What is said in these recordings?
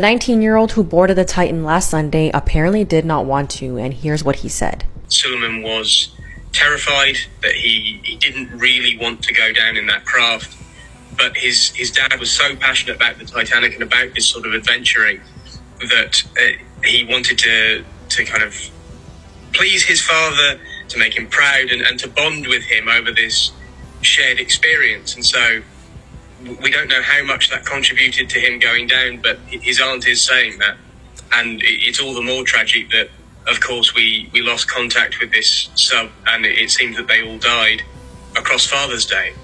The 19-year-old who boarded the Titan last Sunday apparently did not want to, and here's what he said. Suleiman was terrified that he didn't really want to go down in that craft, but his dad was so passionate about the Titanic and about this sort of adventuring that he wanted to kind of please his father, to make him proud and to bond with him over this shared experience. And so we don't know how much that contributed to him going down, but his aunt is saying that. And it's all the more tragic that, of course, we lost contact with this sub, and it seems that they all died across Father's Day.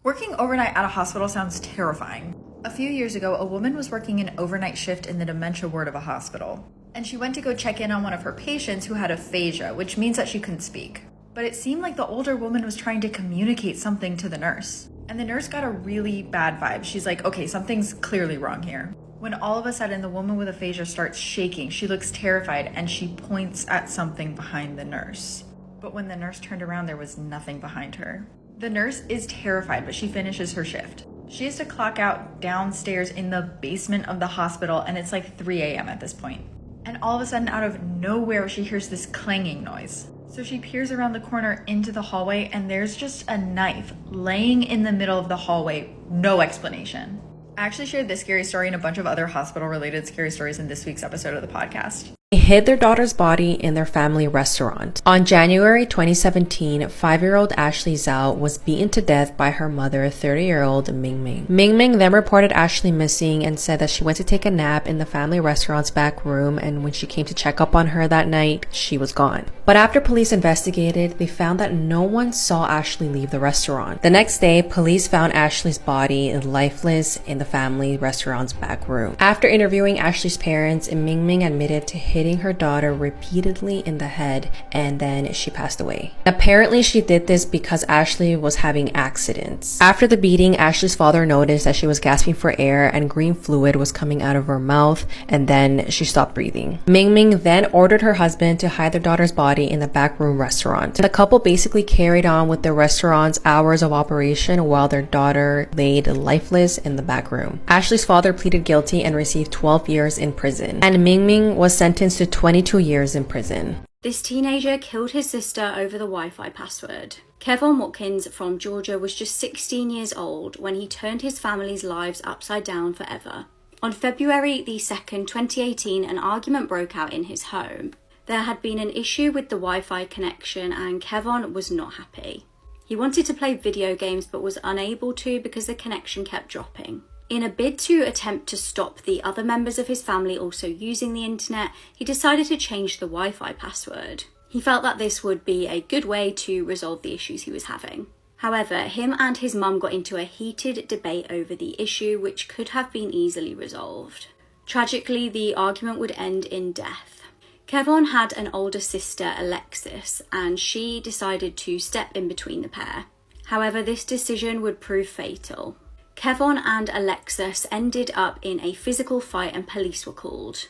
Working overnight at a hospital sounds terrifying. A few years ago, a woman was working an overnight shift in the dementia ward of a hospital, and she went to go check in on one of her patients who had aphasia, which means that she couldn't speak. But it seemed like the older woman was trying to communicate something to the nurse, and the nurse got a really bad vibe. She's like, okay, something's clearly wrong here. When all of a sudden the woman with aphasia starts shaking, she looks terrified and she points at something behind the nurse. But when the nurse turned around, there was nothing behind her. The nurse is terrified, but she finishes her shift. She has to clock out downstairs in the basement of the hospital, and it's like 3 a.m. at this point. And all of a sudden, out of nowhere, she hears this clanging noise. So she peers around the corner into the hallway, and there's just a knife laying in the middle of the hallway. No explanation. I actually shared this scary story and a bunch of other hospital-related scary stories in this week's episode of the podcast. They hid their daughter's body in their family restaurant. On January 2017, 5-year-old Ashley Zhao was beaten to death by her mother, 30-year-old Ming Ming. Ming Ming then reported Ashley missing and said that she went to take a nap in the family restaurant's back room, and when she came to check up on her that night, she was gone. But after police investigated, they found that no one saw Ashley leave the restaurant. The next day, police found Ashley's body lifeless in the family restaurant's back room. After interviewing Ashley's parents, Ming Ming admitted to hitting her daughter repeatedly in the head, and then she passed away. Apparently, she did this because Ashley was having accidents. After the beating, Ashley's father noticed that she was gasping for air and green fluid was coming out of her mouth, and then she stopped breathing. Ming Ming then ordered her husband to hide their daughter's body in the backroom restaurant. The couple basically carried on with the restaurant's hours of operation while their daughter laid lifeless in the back room. Ashley's father pleaded guilty and received 12 years in prison, and Ming Ming was sentenced to 22 years in prison. This teenager killed his sister over the Wi-Fi password. Kevon Watkins from Georgia was just 16 years old when he turned his family's lives upside down forever. On February the 2nd, 2018, an argument broke out in his home. There had been an issue with the Wi-Fi connection and Kevon was not happy. He wanted to play video games but was unable to because the connection kept dropping. In a bid to attempt to stop the other members of his family also using the internet, he decided to change the Wi-Fi password. He felt that this would be a good way to resolve the issues he was having. However, him and his mum got into a heated debate over the issue, which could have been easily resolved. Tragically, the argument would end in death. Kevon had an older sister, Alexis, and she decided to step in between the pair. However, this decision would prove fatal. Kevon and Alexis ended up in a physical fight and police were called.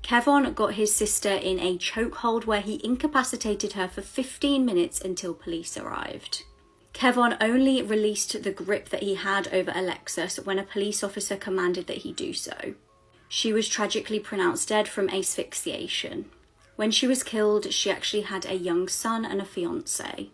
Kevon got his sister in a chokehold where he incapacitated her for 15 minutes until police arrived. Kevon only released the grip that he had over Alexis when a police officer commanded that he do so. She was tragically pronounced dead from asphyxiation. When she was killed, she actually had a young son and a fiancé.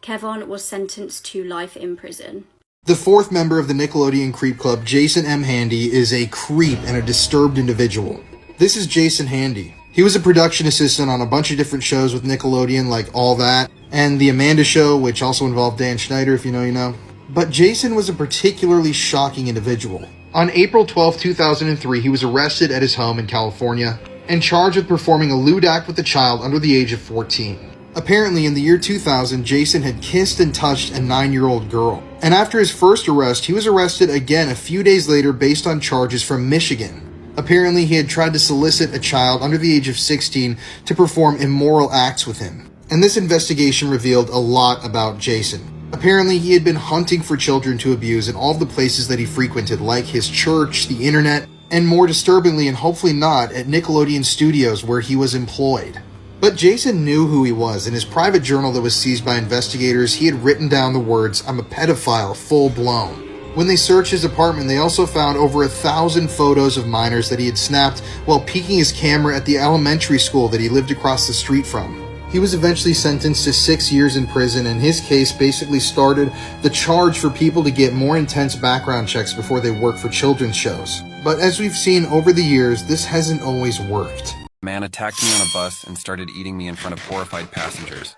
Kevon was sentenced to life in prison. The fourth member of the Nickelodeon Creep Club, Jason M. Handy, is a creep and a disturbed individual. This is Jason Handy. He was a production assistant on a bunch of different shows with Nickelodeon, like All That, and The Amanda Show, which also involved Dan Schneider, if you know, you know. But Jason was a particularly shocking individual. On April 12, 2003, he was arrested at his home in California and charged with performing a lewd act with a child under the age of 14. Apparently, in the year 2000, Jason had kissed and touched a 9-year-old girl. And after his first arrest, he was arrested again a few days later based on charges from Michigan. Apparently, he had tried to solicit a child under the age of 16 to perform immoral acts with him. And this investigation revealed a lot about Jason. Apparently, he had been hunting for children to abuse in all of the places that he frequented, like his church, the internet, and more disturbingly, and hopefully not, at Nickelodeon Studios where he was employed. But Jason knew who he was. In his private journal that was seized by investigators, he had written down the words, "I'm a pedophile, full blown." When they searched his apartment, they also found over 1,000 photos of minors that he had snapped while peeking his camera at the elementary school that he lived across the street from. He was eventually sentenced to 6 years in prison, and his case basically started the charge for people to get more intense background checks before they work for children's shows. But as we've seen over the years, this hasn't always worked. A man attacked me on a bus and started eating me in front of horrified passengers.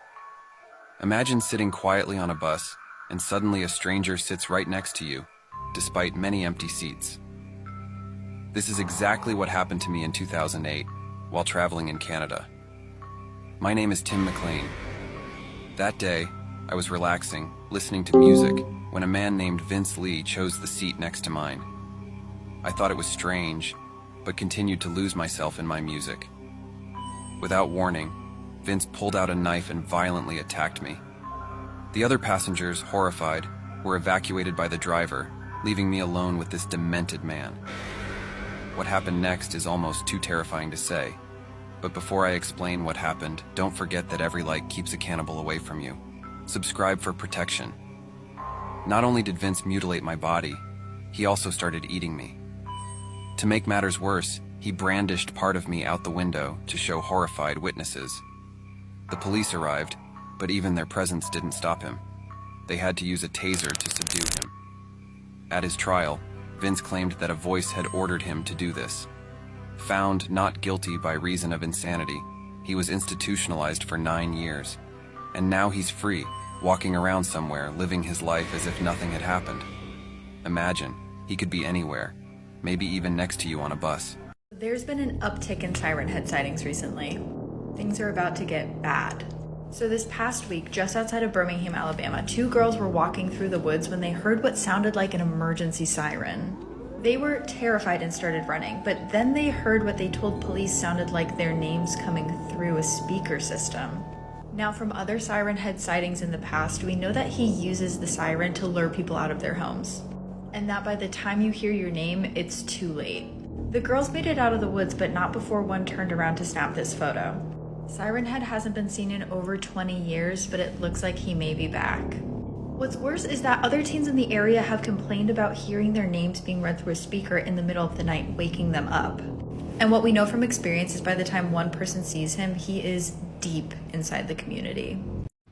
Imagine sitting quietly on a bus, and suddenly a stranger sits right next to you, despite many empty seats. This is exactly what happened to me in 2008, while traveling in Canada. My name is Tim McLean. That day, I was relaxing, listening to music, when a man named Vince Lee chose the seat next to mine. I thought it was strange, but continued to lose myself in my music. Without warning, Vince pulled out a knife and violently attacked me. The other passengers, horrified, were evacuated by the driver, leaving me alone with this demented man. What happened next is almost too terrifying to say. But before I explain what happened, don't forget that every like keeps a cannibal away from you. Subscribe for protection. Not only did Vince mutilate my body, he also started eating me. To make matters worse, he brandished part of me out the window to show horrified witnesses. The police arrived, but even their presence didn't stop him. They had to use a taser to subdue him. At his trial, Vince claimed that a voice had ordered him to do this. Found not guilty by reason of insanity, he was institutionalized for 9 years. And now he's free, walking around somewhere, living his life as if nothing had happened. Imagine, he could be anywhere, maybe even next to you on a bus. There's been an uptick in siren head sightings recently. Things are about to get bad. So this past week, just outside of Birmingham, Alabama, 2 girls were walking through the woods when they heard what sounded like an emergency siren. They were terrified and started running, but then they heard what they told police sounded like their names coming through a speaker system. Now, from other siren head sightings in the past, we know that he uses the siren to lure people out of their homes, and that by the time you hear your name, it's too late. The girls made it out of the woods, but not before one turned around to snap this photo. Siren Head hasn't been seen in over 20 years, but it looks like he may be back. What's worse is that other teens in the area have complained about hearing their names being read through a speaker in the middle of the night, waking them up. And what we know from experience is by the time one person sees him, he is deep inside the community.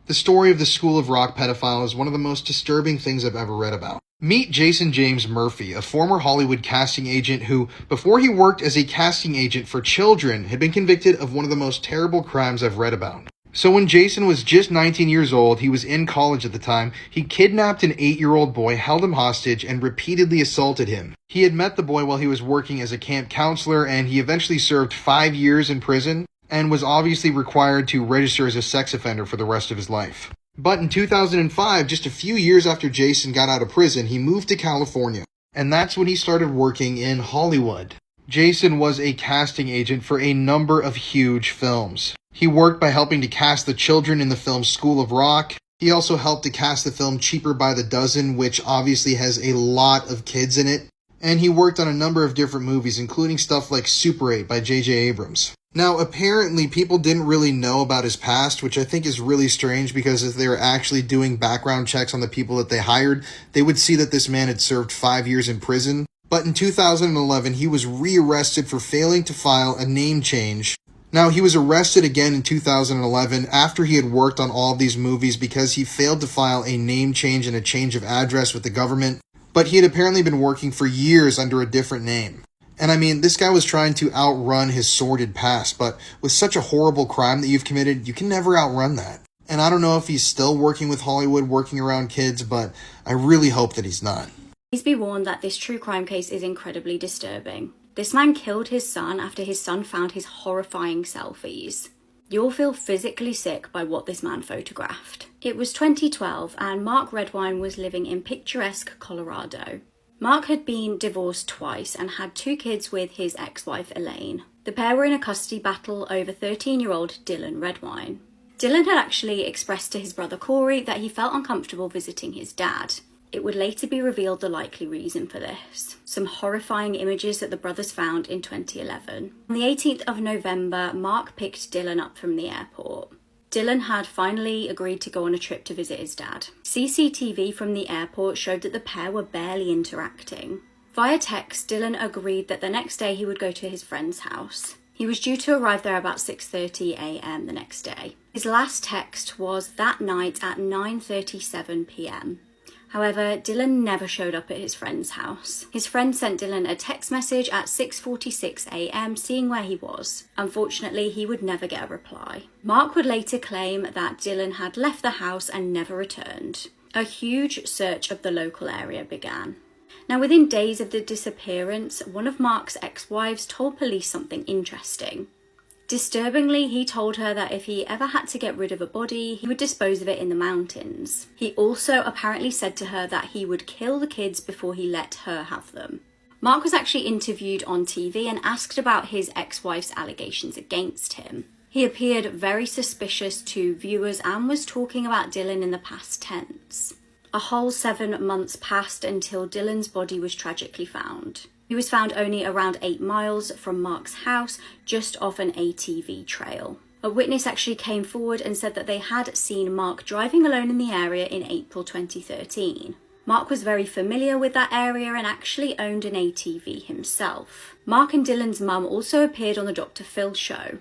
The story of the School of Rock pedophile is one of the most disturbing things I've ever read about. Meet Jason James Murphy, a former Hollywood casting agent who, before he worked as a casting agent for children, had been convicted of one of the most terrible crimes I've read about. So when Jason was just 19 years old, he was in college at the time, he kidnapped an 8-year-old boy, held him hostage, and repeatedly assaulted him. He had met the boy while he was working as a camp counselor, and he eventually served 5 years in prison, and was obviously required to register as a sex offender for the rest of his life. But in 2005, just a few years after Jason got out of prison, he moved to California, and that's when he started working in Hollywood. Jason was a casting agent for a number of huge films. He worked by helping to cast the children in the film School of Rock. He also helped to cast the film Cheaper by the Dozen, which obviously has a lot of kids in it. And he worked on a number of different movies, including stuff like Super 8 by J.J. Abrams. Now, apparently, people didn't really know about his past, which I think is really strange because if they were actually doing background checks on the people that they hired, they would see that this man had served 5 years in prison. But in 2011, he was rearrested for failing to file a name change. Now, he was arrested again in 2011 after he had worked on all of these movies because he failed to file a name change and a change of address with the government. But he had apparently been working for years under a different name. And I mean, this guy was trying to outrun his sordid past, but with such a horrible crime that you've committed, you can never outrun that. And I don't know if he's still working with Hollywood, working around kids, but I really hope that he's not. Please be warned that this true crime case is incredibly disturbing. This man killed his son after his son found his horrifying selfies. You'll feel physically sick by what this man photographed. It was 2012 and Mark Redwine was living in picturesque Colorado. Mark had been divorced twice and had 2 kids with his ex-wife Elaine. The pair were in a custody battle over 13-year-old Dylan Redwine. Dylan had actually expressed to his brother Corey that he felt uncomfortable visiting his dad. It would later be revealed the likely reason for this. Some horrifying images that the brothers found in 2011. On the 18th of November, Mark picked Dylan up from the airport. Dylan had finally agreed to go on a trip to visit his dad. CCTV from the airport showed that the pair were barely interacting. Via text, Dylan agreed that the next day he would go to his friend's house. He was due to arrive there about 6:30 a.m. the next day. His last text was that night at 9:37 p.m. However, Dylan never showed up at his friend's house. His friend sent Dylan a text message at 6:46 a.m. seeing where he was. Unfortunately, he would never get a reply. Mark would later claim that Dylan had left the house and never returned. A huge search of the local area began. Now, within days of the disappearance, one of Mark's ex-wives told police something interesting. Disturbingly, he told her that if he ever had to get rid of a body, he would dispose of it in the mountains. He also apparently said to her that he would kill the kids before he let her have them. Mark was actually interviewed on TV and asked about his ex-wife's allegations against him. He appeared very suspicious to viewers and was talking about Dylan in the past tense. A whole 7 months passed until Dylan's body was tragically found. He was found only around 8 miles from Mark's house, just off an ATV trail. A witness actually came forward and said that they had seen Mark driving alone in the area in April 2013. Mark was very familiar with that area and actually owned an ATV himself. Mark and Dylan's mum also appeared on the Dr. Phil show.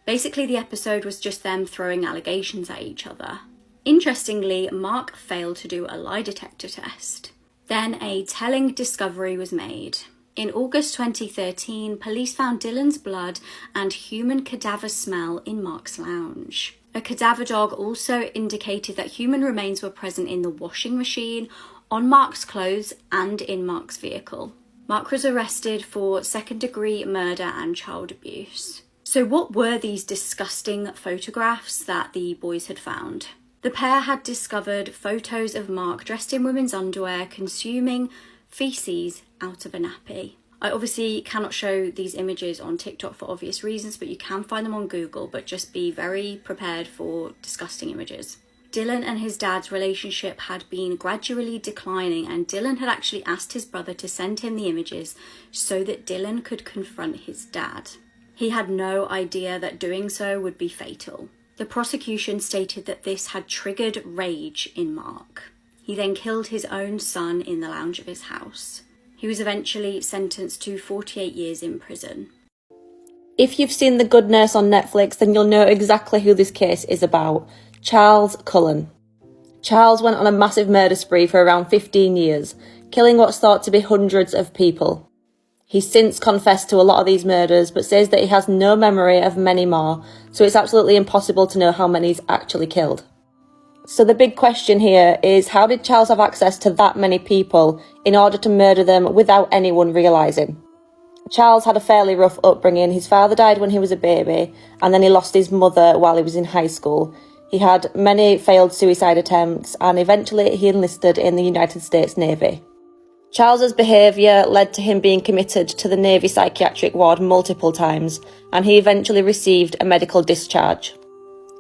Basically, the episode was just them throwing allegations at each other. Interestingly, Mark failed to do a lie detector test. Then a telling discovery was made. In August 2013, police found Dylan's blood and human cadaver smell in Mark's lounge. A cadaver dog also indicated that human remains were present in the washing machine, on Mark's clothes, and in Mark's vehicle. Mark was arrested for second-degree murder and child abuse. So what were these disgusting photographs that the boys had found? The pair had discovered photos of Mark dressed in women's underwear consuming feces out of a nappy. I obviously cannot show these images on TikTok for obvious reasons, but you can find them on Google, but just be very prepared for disgusting images. Dylan and his dad's relationship had been gradually declining, and Dylan had actually asked his brother to send him the images so that Dylan could confront his dad. He had no idea that doing so would be fatal. The prosecution stated that this had triggered rage in Mark. He then killed his own son in the lounge of his house. He was eventually sentenced to 48 years in prison. If you've seen The Good Nurse on Netflix, then you'll know exactly who this case is about. Charles Cullen. Charles went on a massive murder spree for around 15 years, killing what's thought to be hundreds of people. He's since confessed to a lot of these murders, but says that he has no memory of many more, so it's absolutely impossible to know how many he's actually killed. So the big question here is, how did Charles have access to that many people in order to murder them without anyone realising? Charles had a fairly rough upbringing. His father died when he was a baby, and then he lost his mother while he was in high school. He had many failed suicide attempts, and eventually he enlisted in the United States Navy. Charles's behaviour led to him being committed to the Navy psychiatric ward multiple times, and he eventually received a medical discharge.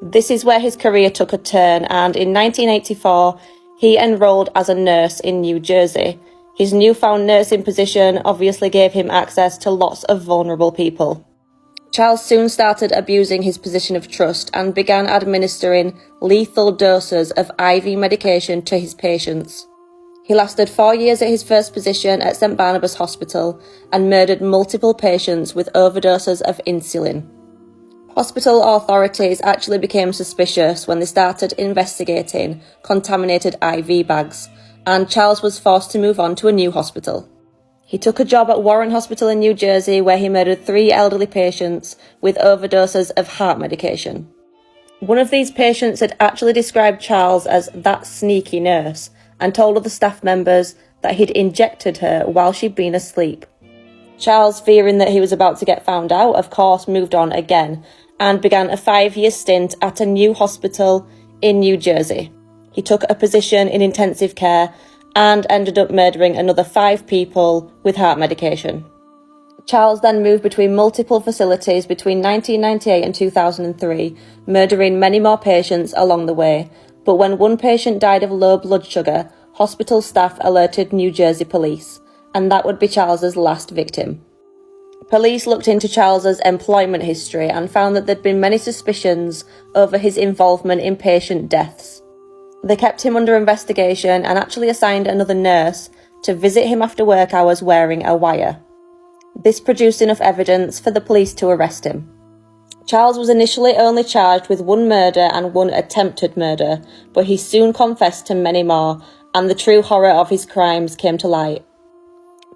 This is where his career took a turn, and in 1984, he enrolled as a nurse in New Jersey. His newfound nursing position obviously gave him access to lots of vulnerable people. Charles soon started abusing his position of trust and began administering lethal doses of IV medication to his patients. He lasted 4 years at his first position at St Barnabas Hospital and murdered multiple patients with overdoses of insulin. Hospital authorities actually became suspicious when they started investigating contaminated IV bags, and Charles was forced to move on to a new hospital. He took a job at Warren Hospital in New Jersey, where he murdered 3 elderly patients with overdoses of heart medication. One of these patients had actually described Charles as that sneaky nurse, and told other staff members that he'd injected her while she'd been asleep. Charles, fearing that he was about to get found out, of course moved on again and began a 5-year stint at a new hospital in New Jersey. He took a position in intensive care and ended up murdering another 5 people with heart medication. Charles then moved between multiple facilities between 1998 and 2003, murdering many more patients along the way. But when one patient died of low blood sugar, hospital staff alerted New Jersey police, and that would be Charles's last victim. Police looked into Charles's employment history and found that there'd been many suspicions over his involvement in patient deaths. They kept him under investigation and actually assigned another nurse to visit him after work hours wearing a wire. This produced enough evidence for the police to arrest him. Charles was initially only charged with one murder and one attempted murder, but he soon confessed to many more, and the true horror of his crimes came to light.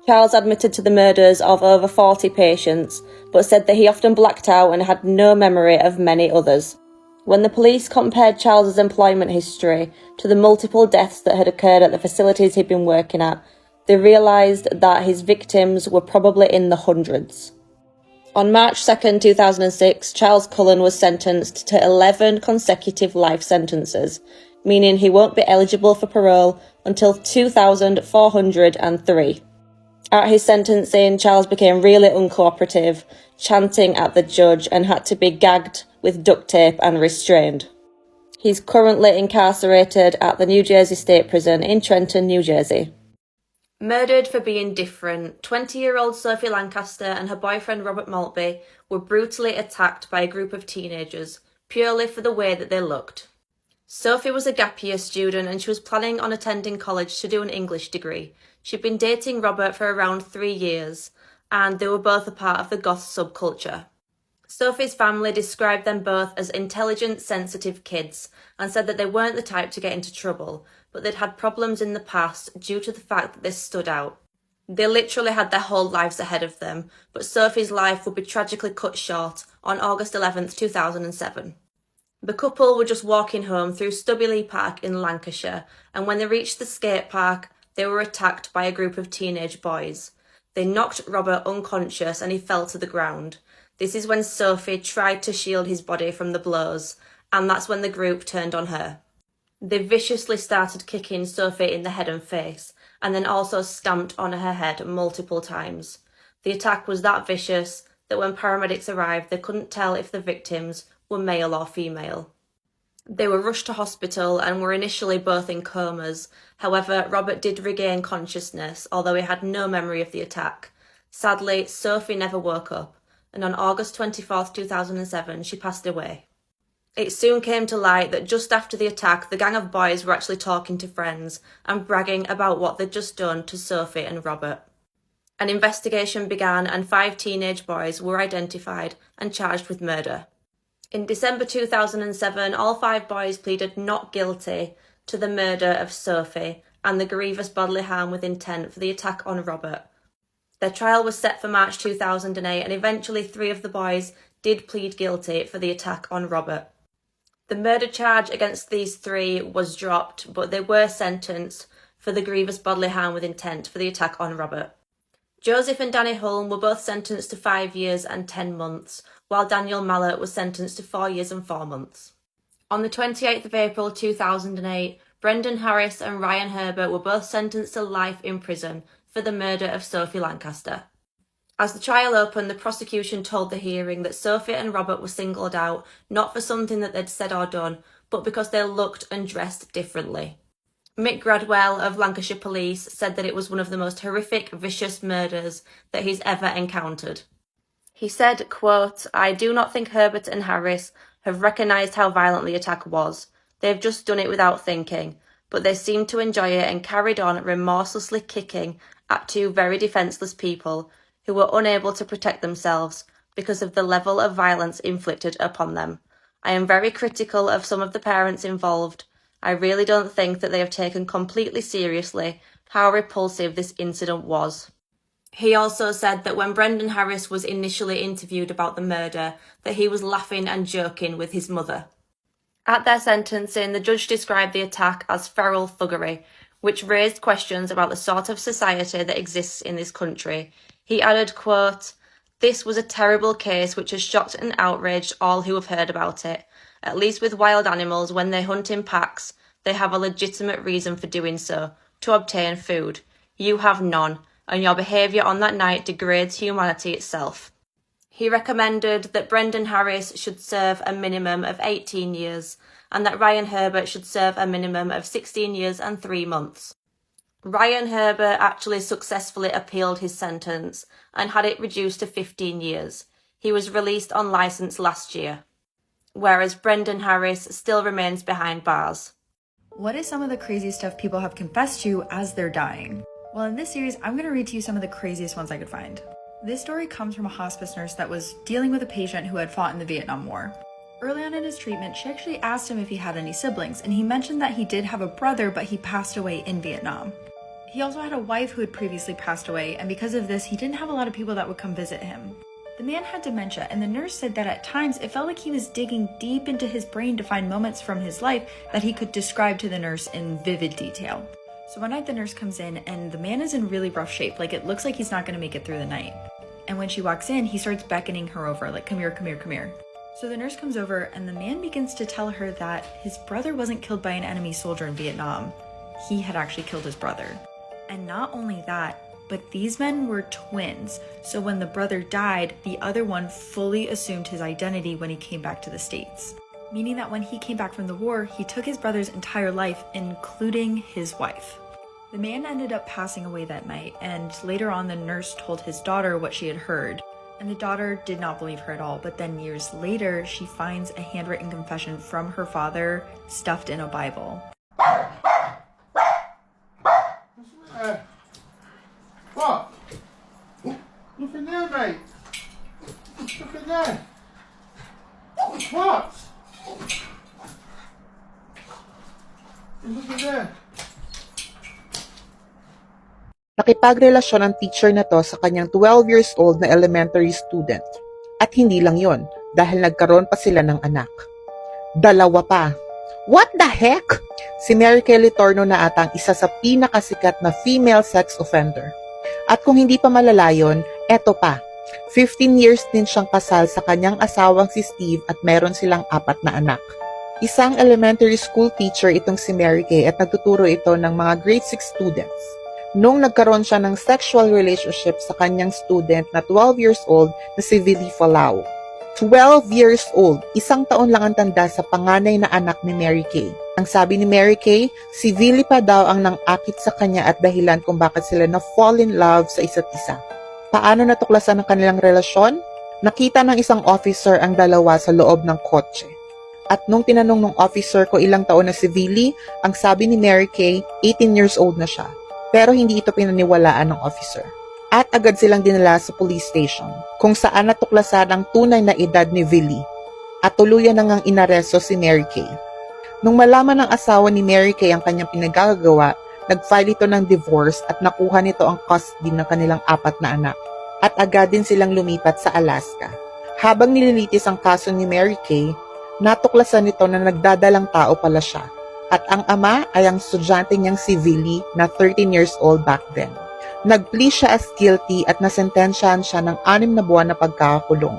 Charles admitted to the murders of over 40 patients, but said that he often blacked out and had no memory of many others. When the police compared Charles's employment history to the multiple deaths that had occurred at the facilities he'd been working at, they realised that his victims were probably in the hundreds. On March 2, 2006, Charles Cullen was sentenced to 11 consecutive life sentences, meaning he won't be eligible for parole until 2403. At his sentencing, Charles became really uncooperative, chanting at the judge, and had to be gagged with duct tape and restrained. He's currently incarcerated at the New Jersey State Prison in Trenton, New Jersey. Murdered for being different, 20-year-old Sophie Lancaster and her boyfriend Robert Maltby were brutally attacked by a group of teenagers, purely for the way that they looked. Sophie was a gap year student and she was planning on attending college to do an English degree. She'd been dating Robert for around 3 years, and they were both a part of the goth subculture. Sophie's family described them both as intelligent, sensitive kids, and said that they weren't the type to get into trouble, but they'd had problems in the past due to the fact that they stood out. They literally had their whole lives ahead of them, but Sophie's life would be tragically cut short on August 11th, 2007. The couple were just walking home through Stubby Park in Lancashire, and when they reached the skate park, they were attacked by a group of teenage boys. They knocked Robert unconscious and he fell to the ground. This is when Sophie tried to shield his body from the blows, and that's when the group turned on her. They viciously started kicking Sophie in the head and face, and then also stamped on her head multiple times. The attack was that vicious that when paramedics arrived, they couldn't tell if the victims were male or female. They were rushed to hospital and were initially both in comas. However, Robert did regain consciousness, although he had no memory of the attack. Sadly, Sophie never woke up, and on August 24th, 2007, she passed away. It soon came to light that just after the attack, the gang of boys were actually talking to friends and bragging about what they'd just done to Sophie and Robert. An investigation began and 5 teenage boys were identified and charged with murder. In December 2007, all 5 boys pleaded not guilty to the murder of Sophie and the grievous bodily harm with intent for the attack on Robert. Their trial was set for March 2008, and eventually 3 of the boys did plead guilty for the attack on Robert. The murder charge against these 3 was dropped, but they were sentenced for the grievous bodily harm with intent for the attack on Robert. Joseph and Danny Hulme were both sentenced to 5 years and 10 months, while Daniel Mallet was sentenced to 4 years and 4 months. On the 28th of April 2008, Brendan Harris and Ryan Herbert were both sentenced to life in prison for the murder of Sophie Lancaster. As the trial opened, the prosecution told the hearing that Sophie and Robert were singled out not for something that they'd said or done, but because they looked and dressed differently. Mick Gradwell of Lancashire Police said that it was one of the most horrific, vicious murders that he's ever encountered. He said, quote, "I do not think Herbert and Harris have recognised how violent the attack was. They've just done it without thinking, but they seemed to enjoy it and carried on remorselessly kicking at 2 very defenceless people who were unable to protect themselves because of the level of violence inflicted upon them. I am very critical of some of the parents involved. I really don't think that they have taken completely seriously how repulsive this incident was." He also said that when Brendan Harris was initially interviewed about the murder, that he was laughing and joking with his mother. At their sentencing, the judge described the attack as feral thuggery, which raised questions about the sort of society that exists in this country. He added, quote, "This was a terrible case which has shocked and outraged all who have heard about it. At least with wild animals, when they hunt in packs, they have a legitimate reason for doing so, to obtain food. You have none, and your behaviour on that night degrades humanity itself." He recommended that Brendan Harris should serve a minimum of 18 years and that Ryan Herbert should serve a minimum of 16 years and 3 months. Ryan Herbert actually successfully appealed his sentence and had it reduced to 15 years. He was released on license last year, whereas Brendan Harris still remains behind bars. What is some of the crazy stuff people have confessed to as they're dying? Well, in this series, I'm going to read to you some of the craziest ones I could find. This story comes from a hospice nurse that was dealing with a patient who had fought in the Vietnam War. Early on in his treatment, she actually asked him if he had any siblings, and he mentioned that he did have a brother, but he passed away in Vietnam. He also had a wife who had previously passed away, and because of this, he didn't have a lot of people that would come visit him. The man had dementia, and the nurse said that at times it felt like he was digging deep into his brain to find moments from his life that he could describe to the nurse in vivid detail. So one night the nurse comes in, and the man is in really rough shape, like it looks like he's not going to make it through the night. And when she walks in, he starts beckoning her over, like, come here, come here, come here. So the nurse comes over, and the man begins to tell her that his brother wasn't killed by an enemy soldier in Vietnam. He had actually killed his brother. And not only that, but these men were twins. So when the brother died, the other one fully assumed his identity when he came back to the States. Meaning that when he came back from the war, he took his brother's entire life, including his wife. The man ended up passing away that night, and later on the nurse told his daughter what she had heard. And the daughter did not believe her at all, but then years later, she finds a handwritten confession from her father stuffed in a Bible. What? Look in there, mate. Look in there. What? Look in there. Nakipagrelasyon ang teacher na to sa kanyang 12 years old na elementary student. At hindi lang yon, dahil nagkaroon pa sila ng anak. Dalawa pa. What the heck? Si Mary Kelly Torno na atang isa sa pinakasikat na female sex offender. At kung hindi pa malala yun, eto pa. 15 years din siyang kasal sa kanyang asawang si Steve at meron silang 4 na anak. Isang elementary school teacher itong si Mary Kay at nagtuturo ito ng mga grade 6 students. Nung nagkaroon siya ng sexual relationship sa kanyang student na 12 years old na si Willie Falau. 12 years old, 1 taon lang ang tanda sa panganay na anak ni Mary Kay. Ang sabi ni Mary Kay, si Willie pa daw ang nang-akit sa kanya at dahilan kung bakit sila na-fall in love sa isa't isa. Paano natuklasan ang kanilang relasyon? Nakita ng isang officer ang dalawa sa loob ng kotse. At nung tinanong ng officer ko ilang taon na si Willie, ang sabi ni Mary Kay, 18 years old na siya. Pero hindi ito pinaniwalaan ng officer. At agad silang dinala sa police station, kung saan natuklasan ang tunay na edad ni Willie. At tuluyan na ngang inaresto si Mary Kay. Nung malaman ng asawa ni Mary Kay ang kanyang pinagagawa, nag-file ito ng divorce at nakuha nito ang custody ng kanilang 4 na anak. At agad din silang lumipat sa Alaska. Habang nililitis ang kaso ni Mary Kay, natuklasan nito na nagdadalang tao pala siya. At ang ama ay ang estudyante niyang si Willie na 13 years old back then. Nag-plea siya as guilty at nasentensyahan siya ng 6 na buwan na pagkakakulong.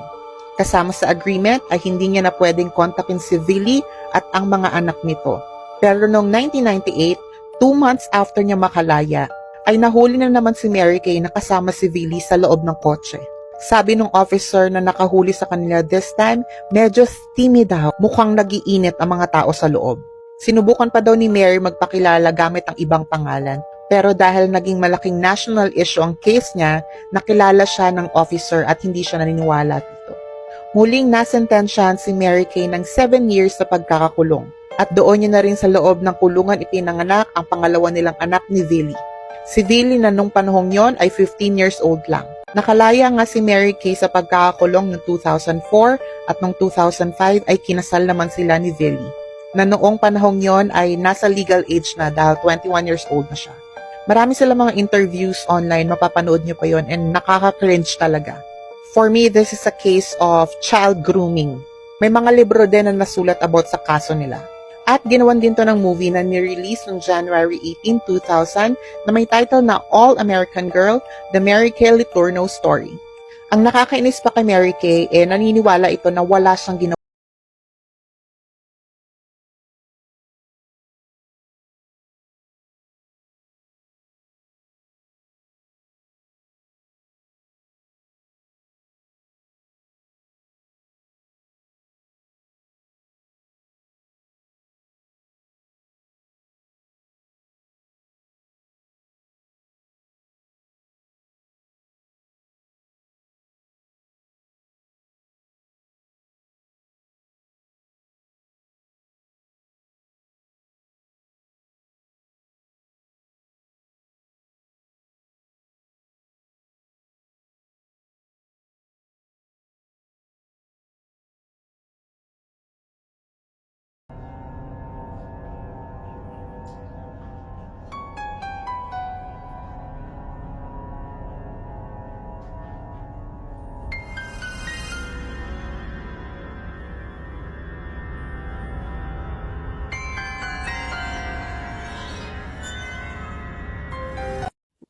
Kasama sa agreement ay hindi niya na pwedeng kontakin si Willie at ang mga anak nito. Pero noong 1998, 2 months after niya makalaya, ay nahuli na naman si Mary Kay na kasama si Willie sa loob ng kotse. Sabi ng officer na nakahuli sa kanila this time, medyo steamy daw, mukhang nagiinit ang mga tao sa loob. Sinubukan pa daw ni Mary magpakilala gamit ang ibang pangalan. Pero dahil naging malaking national issue ang case niya, nakilala siya ng officer at hindi siya naniniwala dito. Muling nasentensyahan si Mary Kay ng 7 years sa pagkakakulong. At doon niya na rin sa loob ng kulungan ipinanganak ang pangalawa nilang anak ni Willie. Si Willie na nung panahong yon ay 15 years old lang. Nakalaya nga si Mary Kay sa pagkakakulong noong 2004 at noong 2005 ay kinasal naman sila ni Willie. Na noong panahong yon ay nasa legal age na dahil 21 years old na siya. Marami silang mga interviews online, mapapanood nyo pa yon and nakaka-cringe talaga. For me, this is a case of child grooming. May mga libro din na nasulat about sa kaso nila. At ginawan din to ng movie na ni-release noong January 18, 2000 na may title na All American Girl, The Mary Kay Letourneau Story. Ang nakakainis pa kay Mary Kay, naniniwala ito na wala siyang ginawa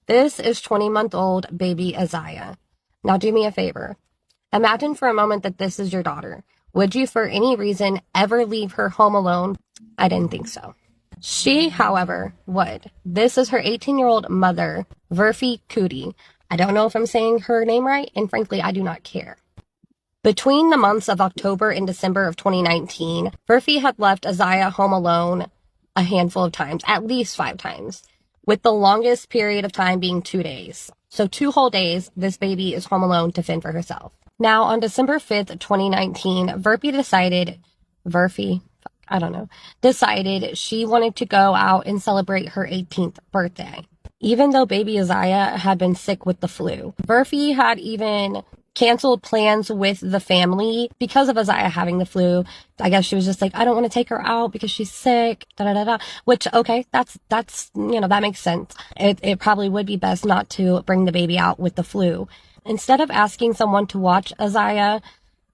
This is 20-month-old baby Isaiah. Now do me a favor. Imagine for a moment that this is your daughter. Would you for any reason ever leave her home alone? I didn't think so. She, however, would. This is her 18-year-old mother, Verfi Cootie. I don't know if I'm saying her name right, and frankly, I do not care. Between the months of October and December of 2019, Verfi had left Isaiah home alone a handful of times, at least 5 times, with the longest period of time being 2 days. So 2 whole days, this baby is home alone to fend for herself. Now, on December 5th, 2019, decided she wanted to go out and celebrate her 18th birthday, even though baby Isaiah had been sick with the flu. Verfi had even canceled plans with the family because of Isaiah having the flu. I guess she was just like, I don't want to take her out because she's sick, which, okay, that's, that makes sense. It probably would be best not to bring the baby out with the flu. Instead of asking someone to watch Isaiah,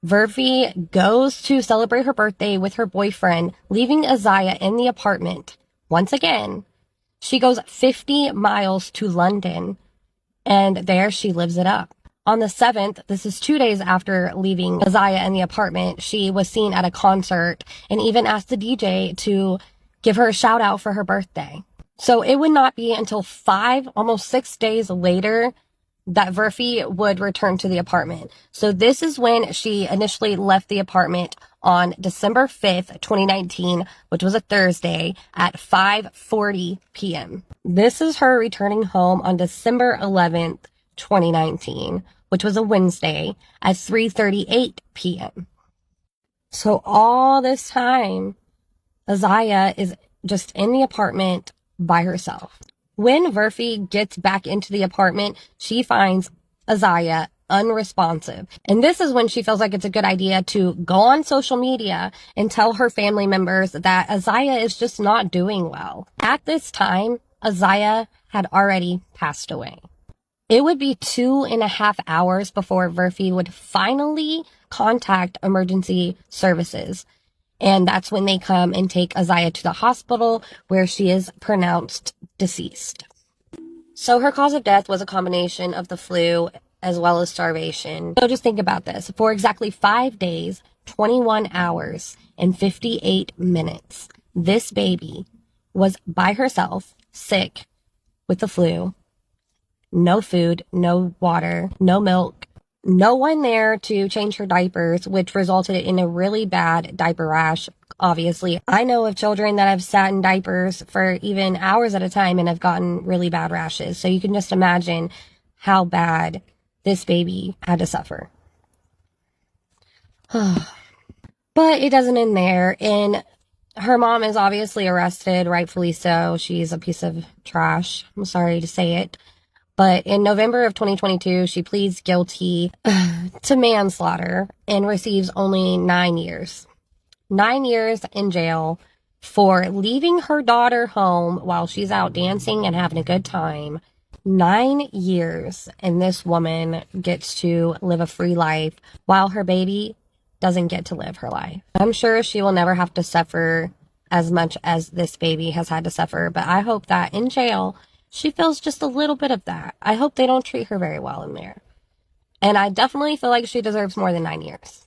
Verfi goes to celebrate her birthday with her boyfriend, leaving Isaiah in the apartment. Once again, she goes 50 miles to London, and there she lives it up. On the 7th, this is 2 days after leaving Isaiah in the apartment, she was seen at a concert and even asked the DJ to give her a shout out for her birthday. So it would not be until almost 6 days later that Verfi would return to the apartment. So this is when she initially left the apartment on December 5th, 2019, which was a Thursday, at 5:40 p.m. This is her returning home on December 11th, 2019, which was a Wednesday, at 3:38 p.m. So all this time, Isaiah is just in the apartment by herself. When Verfi gets back into the apartment, she finds Isaiah unresponsive. And this is when she feels like it's a good idea to go on social media and tell her family members that Isaiah is just not doing well. At this time, Isaiah had already passed away. It would be 2.5 hours before Verfi would finally contact emergency services. And that's when they come and take Isaiah to the hospital, where she is pronounced deceased. So her cause of death was a combination of the flu as well as starvation. So just think about this. For exactly 5 days, 21 hours, and 58 minutes, this baby was by herself, sick with the flu, no food, no water, no milk, no one there to change her diapers, which resulted in a really bad diaper rash. Obviously, I know of children that have sat in diapers for even hours at a time and have gotten really bad rashes. So you can just imagine how bad this baby had to suffer. But it doesn't end there. And her mom is obviously arrested, rightfully so. She's a piece of trash. I'm sorry to say it. But in November of 2022, she pleads guilty to manslaughter and receives only 9 years. 9 years in jail for leaving her daughter home while she's out dancing and having a good time. 9 years, and this woman gets to live a free life while her baby doesn't get to live her life. I'm sure she will never have to suffer as much as this baby has had to suffer, but I hope that in jail, she feels just a little bit of that. I hope they don't treat her very well in there. And I definitely feel like she deserves more than 9 years.